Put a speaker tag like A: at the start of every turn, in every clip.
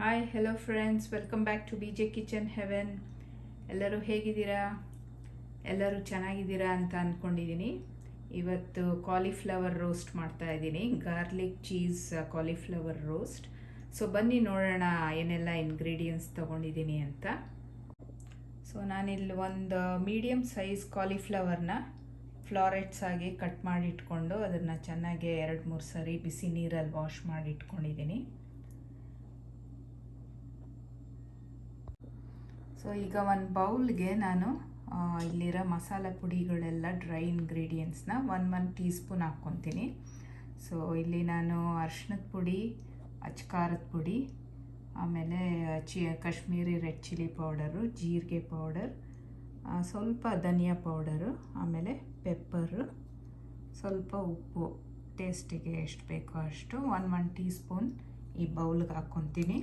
A: Hi hello friends, welcome back to BJ kitchen heaven. ಎಲ್ಲರೂ ಹೇಗಿದ್ದೀರಾ? ಎಲ್ಲರೂ ಚೆನ್ನಾಗಿದ್ದೀರಾ ಅಂತ ಅಂದ್ಕೊಂಡಿದ್ದೀನಿ. ಇವತ್ತು ಕಾಲಿಫ್ಲವರ್ ರೋಸ್ಟ್ ಮಾಡ್ತಾ ಇದ್ದೀನಿ, garlic cheese cauliflower roast. So ಬನ್ನಿ ನೋಡೋಣ ಏನೆಲ್ಲ ಇಂಗ್ರೀಡಿಯೆಂಟ್ಸ್ ತೊಗೊಂಡಿದ್ದೀನಿ ಅಂತ. ಸೊ ನಾನಿಲ್ಲಿ ಒಂದು ಮೀಡಿಯಮ್ ಸೈಜ್ ಕಾಲಿಫ್ಲವರ್ನ ಫ್ಲಾರೆಟ್ಸ್ ಆಗಿ ಕಟ್ ಮಾಡಿ ಇಟ್ಕೊಂಡು ಅದನ್ನು ಚೆನ್ನಾಗಿ 2-3 ಸರಿ ಬಿಸಿ ನೀರಲ್ಲಿ ವಾಶ್ ಮಾಡಿ ಇಟ್ಕೊಂಡಿದ್ದೀನಿ. ಸೊ ಈಗ ಒಂದು ಬೌಲ್ಗೆ ನಾನು ಇಲ್ಲಿರೋ ಮಸಾಲೆ ಪುಡಿಗಳೆಲ್ಲ ಡ್ರೈ ಇಂಗ್ರೀಡಿಯೆಂಟ್ಸ್ನ 1 ಟೀ ಸ್ಪೂನ್ ಹಾಕ್ಕೊತೀನಿ. ಸೊ ಇಲ್ಲಿ ನಾನು ಅರಿಶಿಣದ ಪುಡಿ, ಅಚ್ಕಾರದ ಪುಡಿ, ಆಮೇಲೆ ಕಾಶ್ಮೀರಿ ರೆಡ್ ಚಿಲ್ಲಿ ಪೌಡರು, ಜೀರಿಗೆ ಪೌಡರ್, ಸ್ವಲ್ಪ ಧನಿಯಾ ಪೌಡರು, ಆಮೇಲೆ ಪೆಪ್ಪರು, ಸ್ವಲ್ಪ ಉಪ್ಪು ಟೇಸ್ಟಿಗೆ ಎಷ್ಟು ಬೇಕೋ ಅಷ್ಟು 1 ಟೀ ಸ್ಪೂನ್ ಈ ಬೌಲ್ಗೆ ಹಾಕ್ಕೊತೀನಿ.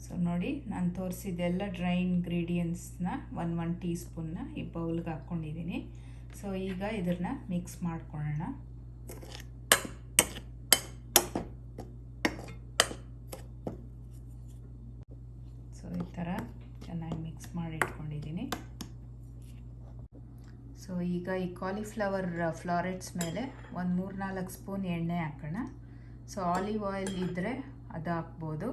A: ಸೊ ನೋಡಿ, ನಾನು ತೋರಿಸಿದ್ದೆಲ್ಲ ಡ್ರೈ ಇಂಗ್ರೀಡಿಯೆಂಟ್ಸ್ನ 1 ಟೀ ಸ್ಪೂನ್ನ ಈ ಬೌಲ್ಗೆ ಹಾಕ್ಕೊಂಡಿದ್ದೀನಿ. ಸೊ ಈಗ ಇದನ್ನು ಮಿಕ್ಸ್ ಮಾಡ್ಕೊಳ್ಳೋಣ. ಸೊ ಈ ಥರ ಚೆನ್ನಾಗಿ ಮಿಕ್ಸ್ ಮಾಡಿ ಇಟ್ಕೊಂಡಿದ್ದೀನಿ. ಸೊ ಈಗ ಈ ಕಾಲಿಫ್ಲವರ್ ಫ್ಲಾರೆಟ್ಸ್ ಮೇಲೆ ಒಂದು 3-4 ಸ್ಪೂನ್ ಎಣ್ಣೆ ಹಾಕೋಣ. ಸೊ ಆಲಿವ್ ಆಯಿಲ್ ಇದ್ದರೆ ಅದು ಹಾಕ್ಬೋದು.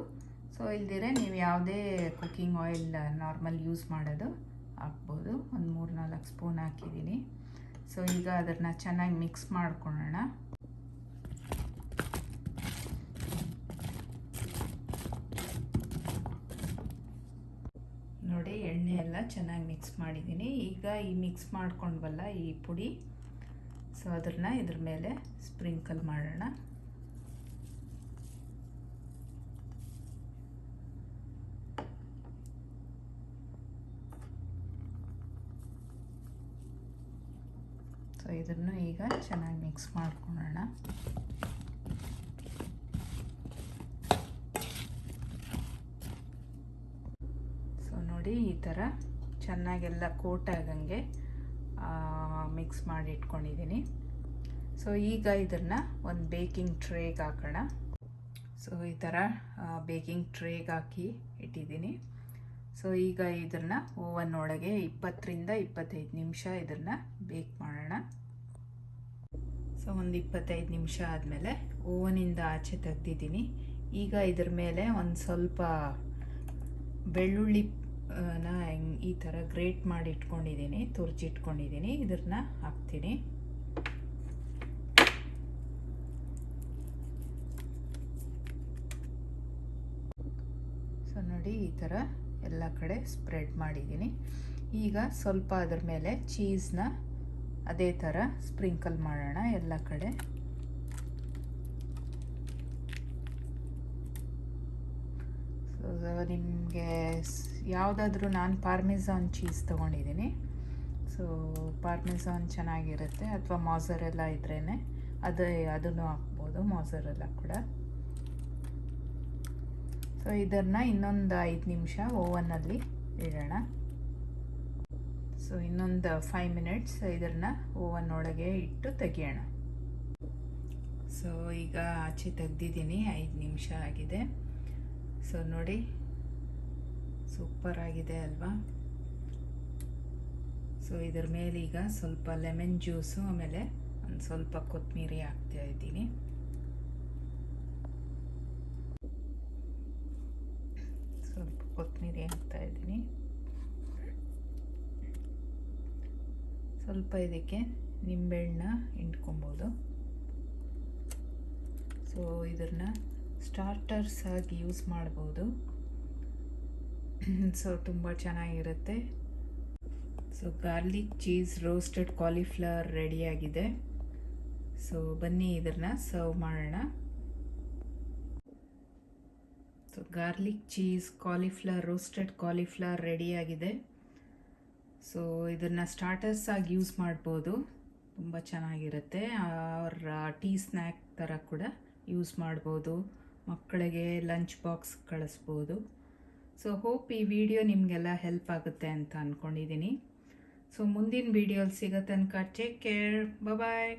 A: ಸೊ ಇಲ್ದಿರೆ ನೀವು ಯಾವುದೇ ಕುಕ್ಕಿಂಗ್ ಆಯಿಲ್ ನಾರ್ಮಲ್ ಯೂಸ್ ಮಾಡೋದು ಹಾಕ್ಬೋದು. ಒಂದು 3-4 ಸ್ಪೂನ್ ಹಾಕಿದ್ದೀನಿ. ಸೊ ಈಗ ಅದನ್ನು ಚೆನ್ನಾಗಿ ಮಿಕ್ಸ್ ಮಾಡ್ಕೊಳ್ಳೋಣ. ನೋಡಿ, ಎಣ್ಣೆ ಎಲ್ಲ ಚೆನ್ನಾಗಿ ಮಿಕ್ಸ್ ಮಾಡಿದ್ದೀನಿ. ಈಗ ಈ ಮಿಕ್ಸ್ ಮಾಡ್ಕೊಂಡ್ವಲ್ಲ ಈ ಪುಡಿ, ಸೊ ಅದನ್ನು ಇದ್ರ ಮೇಲೆ ಸ್ಪ್ರಿಂಕಲ್ ಮಾಡೋಣ. ಸೊ ಇದನ್ನು ಈಗ ಚೆನ್ನಾಗಿ ಮಿಕ್ಸ್ ಮಾಡ್ಕೊಳ್ಳೋಣ. ಸೊ ನೋಡಿ, ಈ ಥರ ಚೆನ್ನಾಗೆಲ್ಲ ಕೋಟ್ ಆಗಂಗೆ ಮಿಕ್ಸ್ ಮಾಡಿ ಇಟ್ಕೊಂಡಿದ್ದೀನಿ. ಸೊ ಈಗ ಇದನ್ನು ಒಂದು ಬೇಕಿಂಗ್ ಟ್ರೇಗೆ ಹಾಕೋಣ. ಸೊ ಈ ಥರ ಬೇಕಿಂಗ್ ಟ್ರೇಗೆ ಹಾಕಿ ಇಟ್ಟಿದ್ದೀನಿ. ಸೊ ಈಗ ಇದನ್ನು ಓವನ್ ಒಳಗೆ 20-25 ನಿಮಿಷ ಇದನ್ನು ಬೇಕ್ ಮಾಡೋಣ. ಸೊ ಒಂದು 25 ನಿಮಿಷ ಆದಮೇಲೆ ಓವನಿಂದ ಆಚೆ ತೆಗ್ದಿದ್ದೀನಿ. ಈಗ ಇದ್ರ ಮೇಲೆ ಒಂದು ಸ್ವಲ್ಪ ಬೆಳ್ಳುಳ್ಳಿನ ಈ ಥರ ಗ್ರೇಟ್ ಮಾಡಿ ಇಟ್ಕೊಂಡಿದ್ದೀನಿ, ತುರ್ಜಿಟ್ಕೊಂಡಿದ್ದೀನಿ. ಇದನ್ನು ಹಾಕ್ತೀನಿ. ಸೊ ನೋಡಿ, ಈ ಥರ ಎಲ್ಲ ಕಡೆ ಸ್ಪ್ರೆಡ್ ಮಾಡಿದ್ದೀನಿ. ಈಗ ಸ್ವಲ್ಪ ಅದರ ಮೇಲೆ ಚೀಸ್ನ ಅದೇ ಥರ ಸ್ಪ್ರಿಂಕಲ್ ಮಾಡೋಣ ಎಲ್ಲ ಕಡೆ. ಸೊ ನಿಮಗೆ ಯಾವುದಾದ್ರೂ, ನಾನು ಪಾರ್ಮೆಸಾನ್ ಚೀಸ್ ತೊಗೊಂಡಿದ್ದೀನಿ. ಸೊ ಪಾರ್ಮೆಸಾನ್ ಚೆನ್ನಾಗಿರುತ್ತೆ, ಅಥವಾ ಮೊಸರೆಲ್ಲ ಇದ್ರೇ ಅದನ್ನು ಹಾಕ್ಬೋದು, ಮೊಸರೆಲ್ಲ ಕೂಡ. ಸೊ ಇದನ್ನು ಇನ್ನೊಂದು 5 ನಿಮಿಷ ಓವನ್ನಲ್ಲಿ ಇಡೋಣ. ಸೊ ಇನ್ನೊಂದು 5 ಮಿನಿಟ್ಸ್ ಇದನ್ನು ಓವನ್ ಒಳಗೆ ಇಟ್ಟು ತೆಗಿಯೋಣ. ಸೊ ಈಗ ಆಚೆ ತೆಗ್ದಿದ್ದೀನಿ, 5 ನಿಮಿಷ ಆಗಿದೆ. ಸೊ ನೋಡಿ, ಸೂಪರ್ ಆಗಿದೆ ಅಲ್ವಾ? ಸೊ ಇದ್ರ ಮೇಲೆ ಈಗ ಸ್ವಲ್ಪ ಲೆಮನ್ ಜ್ಯೂಸು, ಆಮೇಲೆ ಒಂದು ಸ್ವಲ್ಪ ಕೊತ್ತಂಬರಿ ಹಾಕ್ತಾ ಇದ್ದೀನಿ. ಸ್ವಲ್ಪ ಕೊತ್ತಂಬರಿ ಹಾಕ್ತಾ ಇದ್ದೀನಿ. ಸ್ವಲ್ಪ ಇದಕ್ಕೆ ನಿಂಬೆಹಣ್ಣ ಹಿಂಡ್ಕೊಬೋದು. ಸೊ ಇದನ್ನು ಸ್ಟಾರ್ಟರ್ಸ್ ಆಗಿ ಯೂಸ್ ಮಾಡ್ಬೋದು. ಸೊ ತುಂಬ ಚೆನ್ನಾಗಿರುತ್ತೆ. So garlic cheese roasted cauliflower ರೆಡಿಯಾಗಿದೆ. ಸೊ ಬನ್ನಿ ಇದನ್ನು ಸರ್ವ್ ಮಾಡೋಣ. So garlic cheese cauliflower roasted cauliflower ರೆಡಿಯಾಗಿದೆ. ಸೊ ಇದನ್ನು ಸ್ಟಾರ್ಟರ್ಸ್ ಆಗಿ ಯೂಸ್ ಮಾಡ್ಬೋದು, ತುಂಬ ಚೆನ್ನಾಗಿರುತ್ತೆ. ಅವ್ರ ಟೀ ಸ್ನ್ಯಾಕ್ ಥರ ಕೂಡ ಯೂಸ್ ಮಾಡ್ಬೋದು, ಮಕ್ಕಳಿಗೆ ಲಂಚ್ ಬಾಕ್ಸ್ ಕಳಿಸ್ಬೋದು. ಸೊ ಹೋಪ್ ಈ ವಿಡಿಯೋ ನಿಮಗೆಲ್ಲ ಹೆಲ್ಪ್ ಆಗುತ್ತೆ ಅಂತ ಅಂದ್ಕೊಂಡಿದ್ದೀನಿ. ಸೊ ಮುಂದಿನ ವಿಡಿಯೋಲಿ ಸಿಗೋ ತನಕ ಟೇಕ್ ಕೇರ್, ಬಾಯ್.